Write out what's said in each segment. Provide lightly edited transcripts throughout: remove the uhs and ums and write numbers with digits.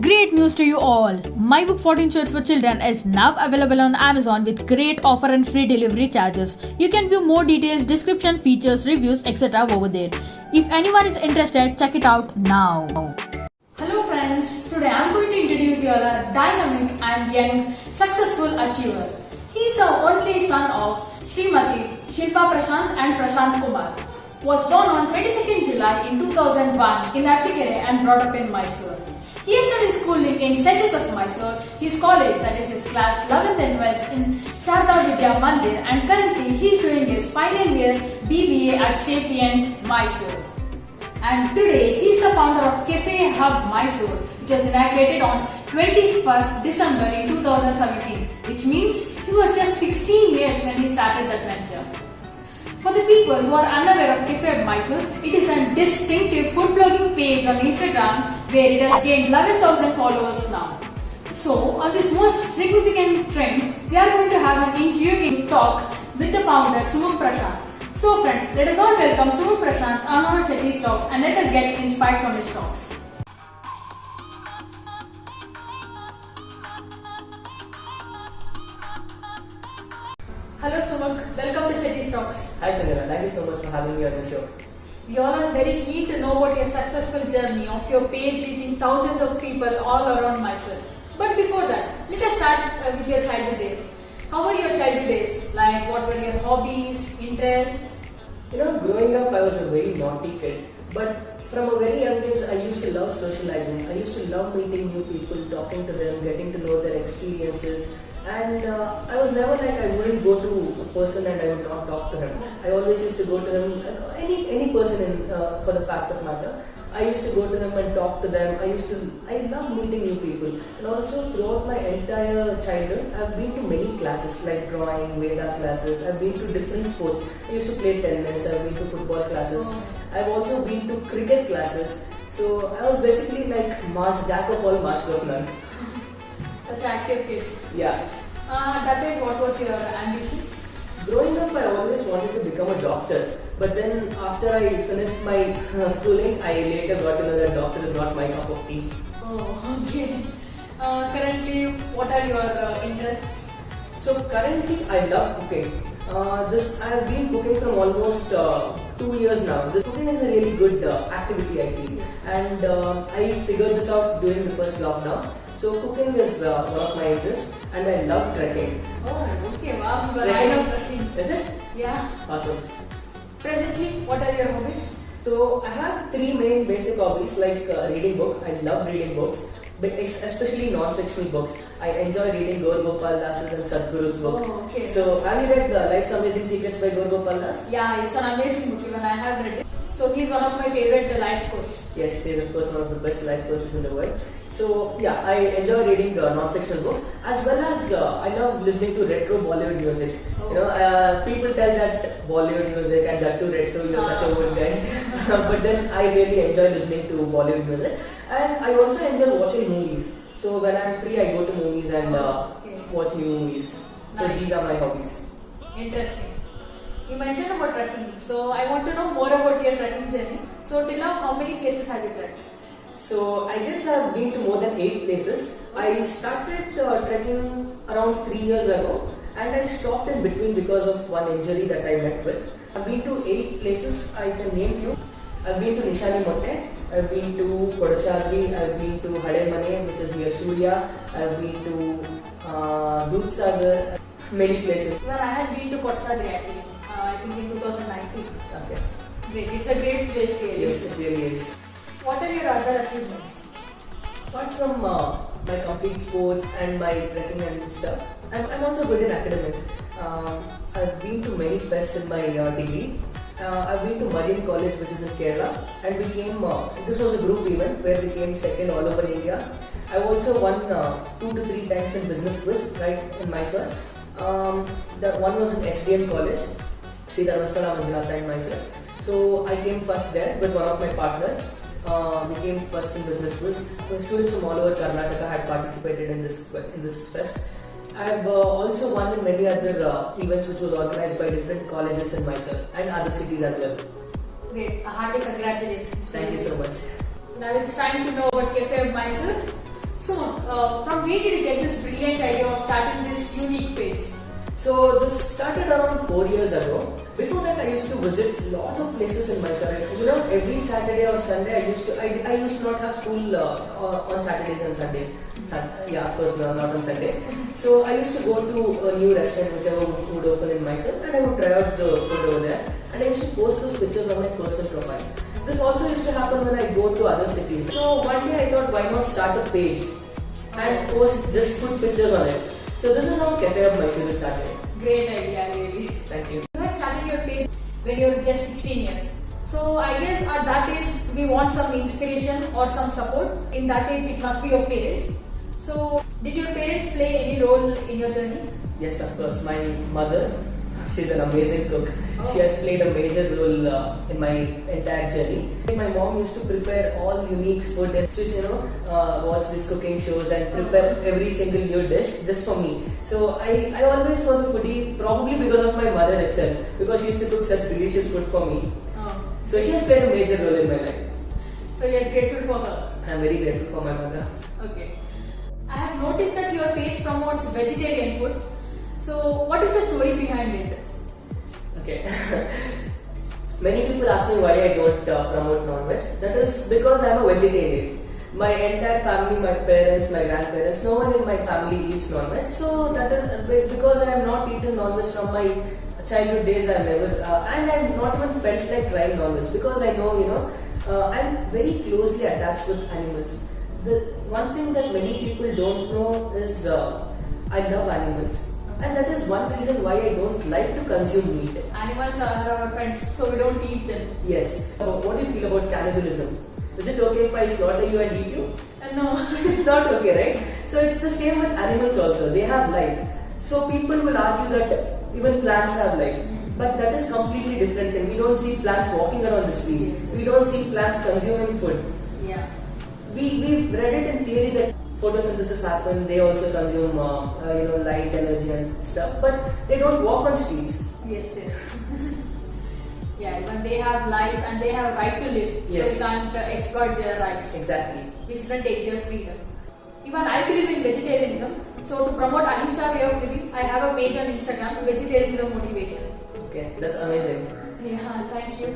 Great news to you all! My book 14 Shirts for Children is now available on Amazon with great offer and free delivery charges. You can view more details, description, features, reviews, etc. over there. If anyone is interested, check it out now. Hello friends, today I am going to introduce you a dynamic and young successful achiever. He is the only son of Srimati Shilpa Prashant and Prashant Kumar. Was born on 22nd July in 2001 in Arsikere and brought up in Mysore. He has done his schooling in St. Joseph, Mysore, his college, that is his class 11th and 12th in Sharda Vidya Mandir, and currently he is doing his final year BBA at Sapient, Mysore. And today he is the founder of Cafe Hub Mysore, which was inaugurated on 21st December in 2017, which means he was just 16 years when he started that venture. For the people who are unaware of Cafe Hub Mysore, it is a distinctive food blogging page on Instagram where it has gained 11,000 followers now. So, on this most significant trend, we are going to have an intriguing talk with the founder Sumukh Prashant. So friends, let us all welcome Sumukh Prashant on our SETI Talks and let us get inspired from his talks. Hello Sumukh, welcome to SETI Talks. Hi Sanjana, thank you so much for having me on your show. We all are very keen to know about your successful journey of your page reaching thousands of people all around Mysore. But before that, let us start with your childhood days. How were your childhood days? Like, what were your hobbies, interests? Growing up I was a very naughty kid, but from a very young age I used to love socializing. I used to love meeting new people, talking to them, getting to know their experiences. And I was never like I wouldn't go to a person and I would not talk to him. I always used to go to him, any person for the fact of matter. I used to go to them and talk to them. I love meeting new people. And also throughout my entire childhood, I've been to many classes like drawing, Veda classes. I've been to different sports. I used to play tennis. I've been to football classes. I've also been to cricket classes. So I was basically like jack of all, master of none. Such an active kid. Yeah. That is, what was your ambition? Growing up, I always wanted to become a doctor. But then after I finished my schooling, I later got to know that doctor is not my cup of tea. Oh, okay. Currently, what are your interests? So currently, I love cooking. I have been cooking from almost 2 years now. This cooking is a really good activity, I feel. And I figured this out during the first lockdown. So cooking is one of my interests, and I love trekking. Oh, okay, wow. But I love trekking. Is it? Yeah. Awesome. Presently, what are your hobbies? So I have three main basic hobbies like reading book. I love reading books, but especially non-fictional books. I enjoy reading Gaur Gopal Das's and Sadhguru's book. Oh, okay. So have you read Life's Amazing Secrets by Gaur Gopal Das? Yeah, it's an amazing book. Even I have read it. So he's one of my favorite life coaches. Yes, he is of course one of the best life coaches in the world. So yeah, I enjoy reading non-fictional books as well as I love listening to retro Bollywood music. Oh. People tell that Bollywood music and that too retro, you're such a old guy. But then I really enjoy listening to Bollywood music, and I also enjoy watching movies. So when I'm free, I go to movies and watch new movies. So Nice. these are my hobbies. Interesting. You mentioned about trekking. So I want to know more about your trekking journey. So till now, how many places have you trekked? So I guess I've been to more than 8 places. I started trekking around 3 years ago, and I stopped in between because of one injury that I met with. I've been to 8 places. I can name few. I've been to Nishani Motte. I've been to Kodachadri. I've been to Hale Mane, which is near Surya. I've been to Dudhsagar. Many places. Even I had been to Kodachadri actually. I think in 2019. Okay. Great. It's a great place really. Yes, it really is. What are your other achievements? Apart from my complete sports and my trekking and stuff, I'm also good in academics. I've been to many fests in my degree. I've been to Marine College, which is in Kerala, and we came. So this was a group event where we came second all over India. I've also won 2 to 3 times in business quiz right in Mysore. That one was in SDM College, Sri Dharmasthala Manjunatha in Mysore. So I came first there with one of my partners. We came first in business quiz. Students from all over Karnataka had participated in this fest. I've also won in many other events which was organized by different colleges in Mysore and other cities as well. Great. A hearty congratulations. Thank you so much. Now it's time to know about Cafe Hub Mysore. So, from where did you get this brilliant idea of starting this unique page? So this started around 4 years ago. Before that, I used to visit a lot of places in Mysore. You know, every Saturday or Sunday, I used to not have school on Saturdays and Sundays. Yeah, of course, not on Sundays. So I used to go to a new restaurant, whichever would open in Mysore, and I would try out the food over there. And I used to post those pictures on my personal profile. This also used to happen when I go to other cities. So one day I thought, why not start a page and post just put pictures on it. So this is how Cafe of Mysore started. Great idea, really. Thank you. You had started your page when you were just 16 years. So I guess at that age we want some inspiration or some support. In that age it must be your parents. So did your parents play any role in your journey? Yes, of course. My mother, she's an amazing cook. Oh. She has played a major role in my entire journey. My mom used to prepare all unique food and she's, watch these cooking shows and prepare every single new dish just for me. So I always was a foodie, probably because of my mother itself, because she used to cook such delicious food for me. Oh. So she has played a major role in my life. So you are grateful for her? I am very grateful for my mother. Okay. I have noticed that your page promotes vegetarian foods. So what is the story behind it? Okay. Many people ask me why I don't promote non-veg. That is because I am a vegetarian. My entire family, my parents, my grandparents, no one in my family eats non-veg. So that is because I have not eaten non-veg from my childhood days. I have never, and I have not even felt like trying non-veg because I know, I am very closely attached with animals. The one thing that many people don't know is I love animals. And that is one reason why I don't like to consume meat. Animals are our friends, so we don't eat them. Yes. What do you feel about cannibalism? Is it okay if I slaughter you and eat you? No. It's not okay, right? So it's the same with animals also. They have life. So people will argue that even plants have life. But that is completely different thing. We don't see plants walking around the streets. We don't see plants consuming food. Yeah. We've read it in theory that photosynthesis happen, they also consume light, energy and stuff, but they don't walk on streets. Yes. Yeah, even they have life and they have right to live, Yes. so we can't exploit their rights. Exactly. We shouldn't take their freedom. Even I believe in vegetarianism, so to promote ahimsa way of living, I have a page on Instagram, Vegetarianism Motivation. Okay, that's amazing. Yeah, thank you.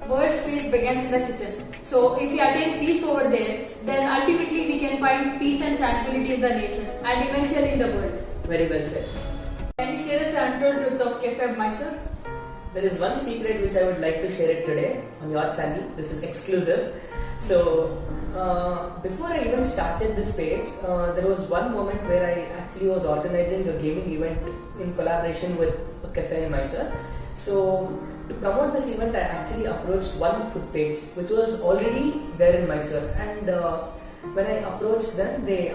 World's peace begins in the kitchen. So if we attain peace over there, then ultimately we can find peace and tranquility in the nation and eventually in the world. Very well said. Can you share us the untold truths of Cafe of Mysore? There is one secret which I would like to share it today on your channel. This is exclusive. So, before I even started this page, there was one moment where I actually was organizing a gaming event in collaboration with a cafe in Mysore. So, to promote this event, I actually approached one food page which was already there in Mysore. And when I approached them, they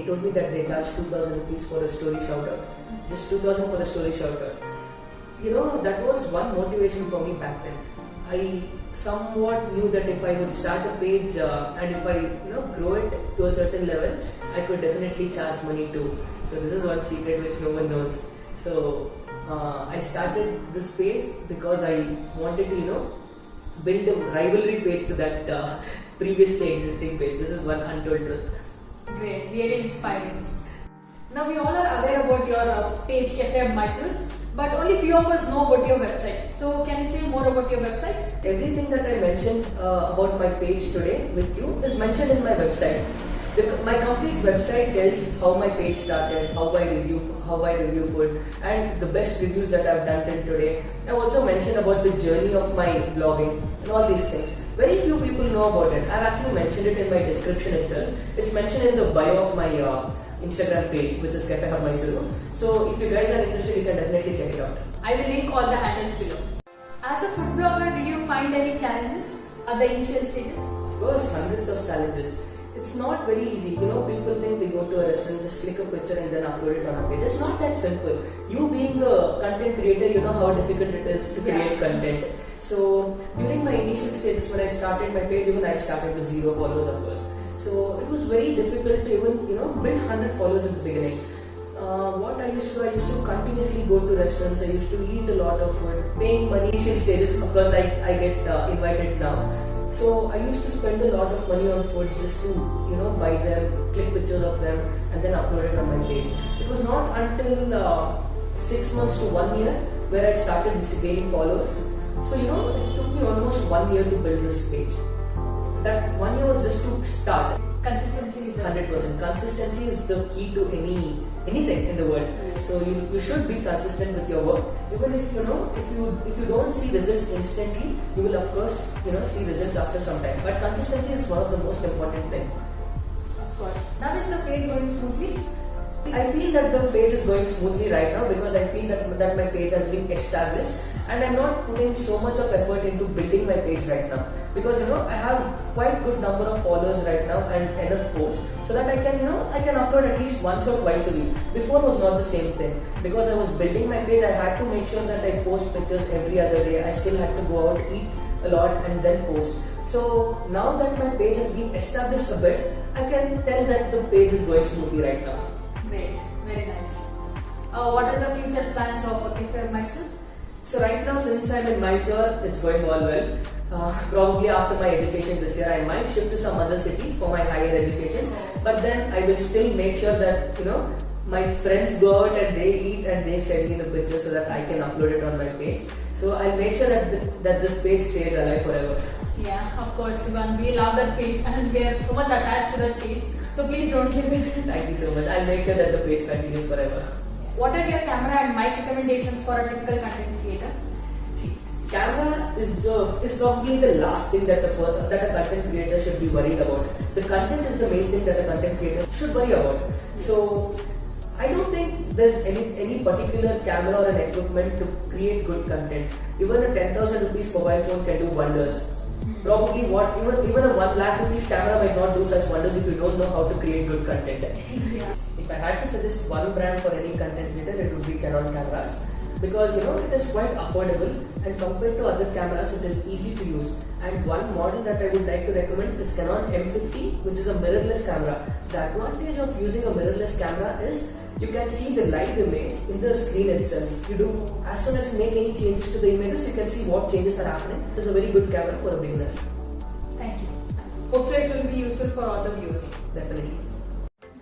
told me that they charge 2,000 rupees for a story shout out. Just 2,000 for a story shout out. That was one motivation for me back then. I somewhat knew that if I would start a page and if I grow it to a certain level, I could definitely charge money too. So this is one secret which no one knows. So I started this page because I wanted to build a rivalry page to that previously existing page. This is one untold truth. Great, really inspiring. Now we all are aware about your page Cafe of Mysore, but only few of us know about your website. So can you say more about your website? Everything that I mentioned about my page today with you is mentioned in my website. My complete website tells how my page started, how I review food, and the best reviews that I've done till today. I also mentioned about the journey of my blogging and all these things. Very few people know about it. I've actually mentioned it in my description itself. It's mentioned in the bio of my Instagram page, which is Cafe of Mysore. So if you guys are interested, you can definitely check it out. I will link all the handles below. As a food blogger, did you find any challenges at the initial stages? Of course, hundreds of challenges. It's not very easy. People think they go to a restaurant, just click a picture and then upload it on a page. It's not that simple. You being a content creator, you know how difficult it is to create content. So during my initial stages when I started my page, even I started with 0 followers of course. So it was very difficult to even build 100 followers in the beginning. What I used to continuously go to restaurants. I used to eat a lot of food, paying money. Initial stages, of course, I get invited now. So I used to spend a lot of money on food just to buy them, click pictures of them, and then upload it on my page. It was not until 6 months to 1 year where I started gaining followers. So it took me almost 1 year to build this page. That 1 year was just to start. Consistency is 100%. Consistency is the key to anything in the world. So you should be consistent with your work. Even if if you don't see results instantly, you will of course see results after some time. But consistency is one of the most important thing. of course. Now is the page going smoothly? I feel that the page is going smoothly right now because I feel that my page has been established and I'm not putting so much of effort into building my page right now because I have quite good number of followers right now and enough posts so that I can upload at least once or twice a week. Before was not the same thing because I was building my page. I had to make sure that I post pictures every other day. I still had to go out, eat a lot and then post. So now that my page has been established a bit, I can tell that the page is going smoothly right now. Great, very nice. What are the future plans of Cafe of Mysore? So right now, since I'm in Mysore, it's going all well. Probably after my education this year, I might shift to some other city for my higher education. But then I will still make sure that my friends go out and they eat and they send me the pictures so that I can upload it on my page. So I'll make sure that this page stays alive forever. Yeah, of course, Sivan. We love that page and we are so much attached to that page. So please don't leave it. Thank you so much. I'll make sure that the page continues forever. What are your camera and mic recommendations for a typical content creator? See, camera is probably the last thing that a content creator should be worried about. The content is the main thing that a content creator should worry about. So I don't think there's any particular camera or an equipment to create good content. Even a 10,000 rupees mobile phone can do wonders. Probably even a 1 lakh rupees camera might not do such wonders if you don't know how to create good content. Yeah. If I had to suggest one brand for any content creator, it would be Canon cameras because it is quite affordable and compared to other cameras, it is easy to use. And one model that I would like to recommend is Canon M50, which is a mirrorless camera. The advantage of using a mirrorless camera is you can see the live image in the screen itself. As soon as you make any changes to the images, you can see what changes are happening. It's a very good camera for a beginner. Thank you. Hope so it will be useful for all the viewers. Definitely.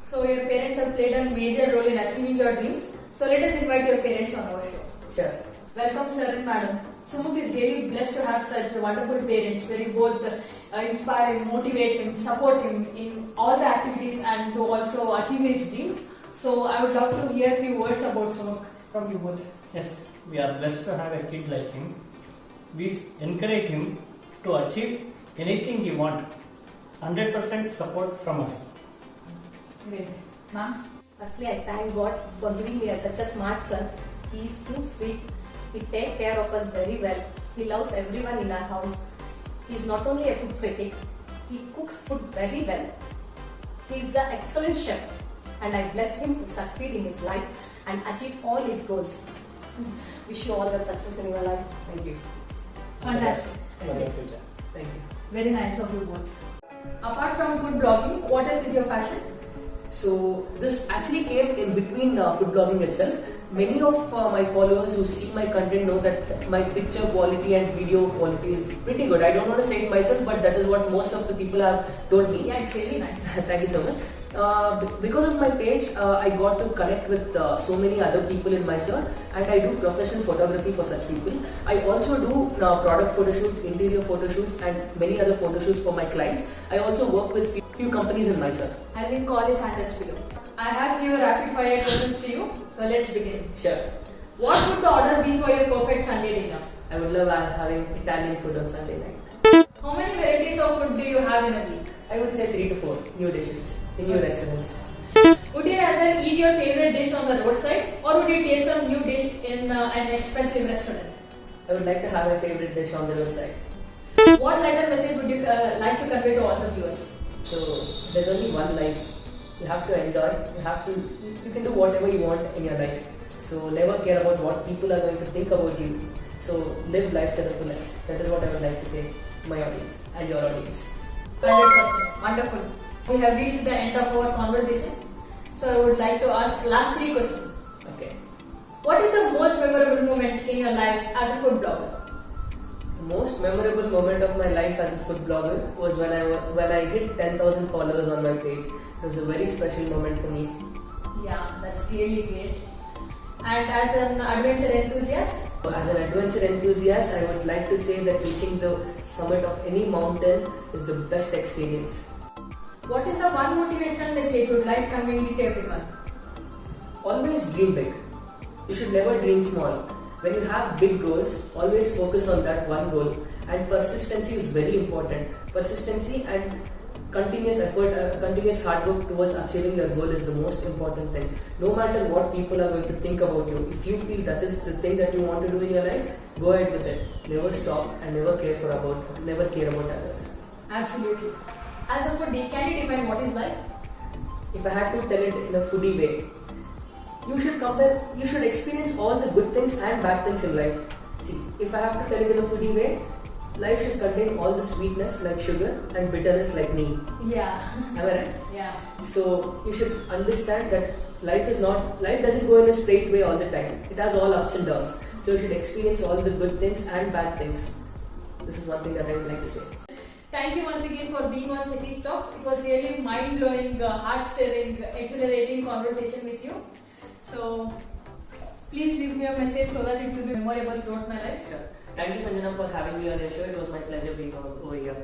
So your parents have played a major role in achieving your dreams. So let us invite your parents on our show. Sure. Welcome, sir and madam. Sumukh is really blessed to have such wonderful parents where you both inspire him, motivate him, support him in all the activities and to also achieve his dreams. So I would love to hear a few words about Sumukh from you both. Yes, we are blessed to have a kid like him. We encourage him to achieve anything he wants. 100% support from us. Great. Ma'am? Firstly, I thank God for giving me such a smart son. He is too sweet. He takes care of us very well. He loves everyone in our house. He is not only a food critic, he cooks food very well. He is an excellent chef and I bless him to succeed in his life and achieve all his goals. Wish you all the success in your life. Thank you. Fantastic. For your future. Thank you. Very nice of you both. Apart from food blogging, what else is your passion? So this actually came in between food blogging itself. Many of my followers who see my content know that my picture quality and video quality is pretty good. I don't want to say it myself, but that is what most of the people have told me. Yeah, it's really nice. Thank you so much. Because of my page, I got to connect with so many other people in Mysore, and I do professional photography for such people. I also do product photo shoot, interior photo shoots, and many other photo shoots for my clients. I also work with few companies in Mysore. I'll link all his handles below. I have few rapid fire questions to you, so let's begin. Sure. What would the order be for your perfect Sunday dinner? I would love having Italian food on Sunday night. How many varieties of food do you have in a week? I would say 3 to 4 new dishes in new restaurants. Would you rather eat your favorite dish on the roadside or would you taste some new dish in an expensive restaurant? I would like to have a favorite dish on the roadside. What lighter message would you like to convey to all the viewers? So there's only one life. You have to enjoy. You can do whatever you want in your life. So never care about what people are going to think about you. So live life to the fullest. That is what I would like to say to my audience and your audience. 100%. Wonderful. We have reached the end of our conversation. So I would like to ask last 3 questions. Okay. What is the most memorable moment in your life as a food blogger? The most memorable moment of my life as a food blogger was when I hit 10,000 followers on my page. It was a very special moment for me. Yeah, that's clearly great. And as an adventure enthusiast? As an adventure enthusiast, I would like to say that reaching the summit of any mountain is the best experience. What is the one motivational message you would like conveying to everyone? Always dream big. You should never dream small. When you have big goals, always focus on that one goal, and persistency is very important. Persistency and continuous effort, continuous hard work towards achieving your goal is the most important thing. No matter what people are going to think about you, if you feel that is the thing that you want to do in your life, go ahead with it. Never stop and never care about others. Absolutely. As a foodie, can you define what is life? If I had to tell it in a foodie way, you should experience all the good things and bad things in life. See, if I have to tell it in a foodie way, life should contain all the sweetness like sugar and bitterness like neem. Yeah. Am I right? Yeah. So you should understand that life doesn't go in a straight way all the time. It has all ups and downs. So you should experience all the good things and bad things. This is one thing that I would like to say. Thank you once again for being on Cities Talks. It was really mind-blowing, heart-stirring, exhilarating conversation with you. So please leave me a message so that it will be memorable throughout my life. Yeah. Thank you, Sanjana, for having me on your show. It was my pleasure being over here.